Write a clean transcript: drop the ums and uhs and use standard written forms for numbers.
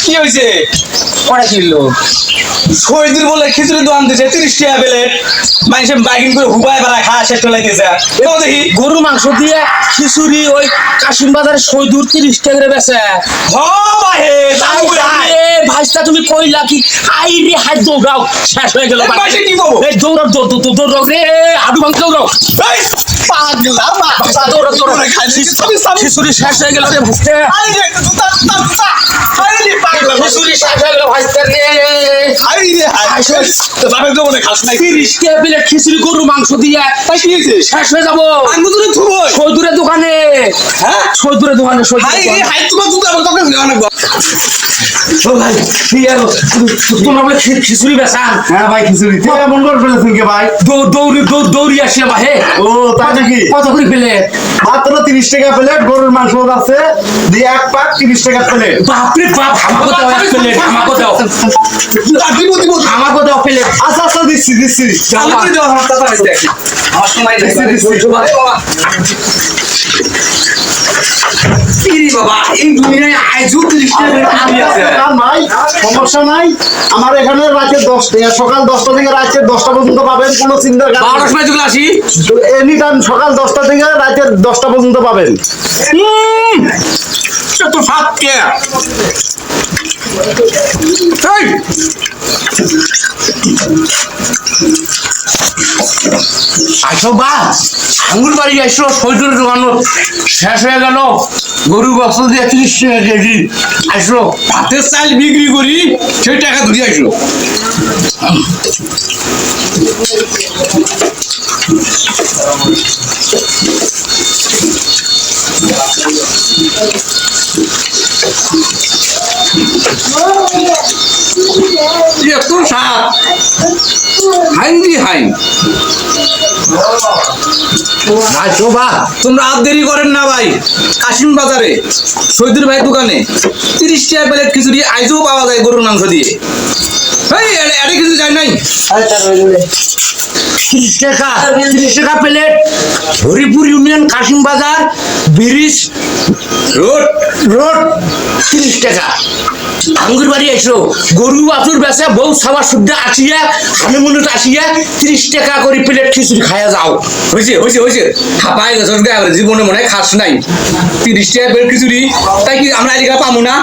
কি হয়েছে? পরে কিনলো শহীদুর বলে খিচুড়ি দোকান দিছে 30 টাকা প্লেট, মানুষে বাইকিং করে হুবাই বেড়া খাওয়া শেষ করে দিয়েছে। এবার দেখি গরু মাংস দিয়ে খিচুড়ি ওই কাশিম বাজারে 130 টাকা করে বেচে। ভাই দাম করে আয়। এ ভাইস্তা তুমি কইলা কি আই রে হাত দৌড়াও শেষ হয়ে গেল মাসে কি করবো? এই দৌড়াও দৌড়াও রে হাডু ভাঙ দৌড়াও এই, পাগলা ভাইস্তা দৌড়াও দৌড়াও খিচুড়ি শেষ হয়ে গেল রে ভাইস্তা খিচুড়ি শেষ হয়ে গেল ভাইস্তা রে 30 টাকা প্লেট খিচুড়ি গরু মাংস দিয়ে শেষ হয়ে যাবো সৈদুরের দোকানে সৈদুরের দোকানে তোমরা বলে খিচুড়ি বেচান হ্যাঁ ভাই খিচুড়ি এমন করে ফেলেছেন কে ভাই? দৌড়ি আসিয়া বা হে ও তাই নাকি? কত করে প্লেট মাত্র 30 টাকা প্লেট গরুর মাংস আছে দিয়ে এক পাক 30 টাকা প্লেট। বাপরে বাপ আমাকে দাও এক প্লেট আমাকে দাও প্লেট আচ্ছা আচ্ছা দিচ্ছি দিচ্ছি আর ভাই সমস্যা নাই। আমার এখানে রাতে 10 থেকে সকাল 10টা থেকে রাতে 10টা পর্যন্ত পাবেন, কোনো চিন্তার কারণ 12টার সময় চলে আসি এনি টাইম সকাল 10টা থেকে রাতে 10টা পর্যন্ত পাবেন। তো ভাত কে আইসো বা আঙ্গুর বাড়ি আইসো সৈদুরের দোকানো শেষ হয়ে গেল গরু গোস্ত দিয়ে 30 টাকা কেজি আইসো ভাতের চাল বিক্রি করি সেই টাকা ধরে আসলো। এত স্বাদ হাইন্দি হাইন। আইসো বা তোমরা আর দেরি করেন না ভাই, কাশিম বাজারে সৈদুর ভাই দোকানে 30 টাকা প্লেট খিচুড়ি আইজও পাওয়া যায় গরুর মাংস দিয়ে। এই এটা কিছু যায় নাই 30 টাকা প্লেট হরিপুর ইউনিয়ন কাশিম বাজার ব্রিজ রোড রোড 30 টাকা আঙ্গুর বাড়ি আইসো গরু বাছুর বেচা বউ সাবা সুদ্ধা আসিয়া হানিমুনত আসিয়া 30 টাকা করে প্লেট খিচুড়ি খাইয়া যাও। হয়েছে খাপাই গেছ জীবনে মনে হয় খাস নাই 30 টাকা প্লেট খিচুড়ি, তাই কি আমরা এদিকে পাবো না?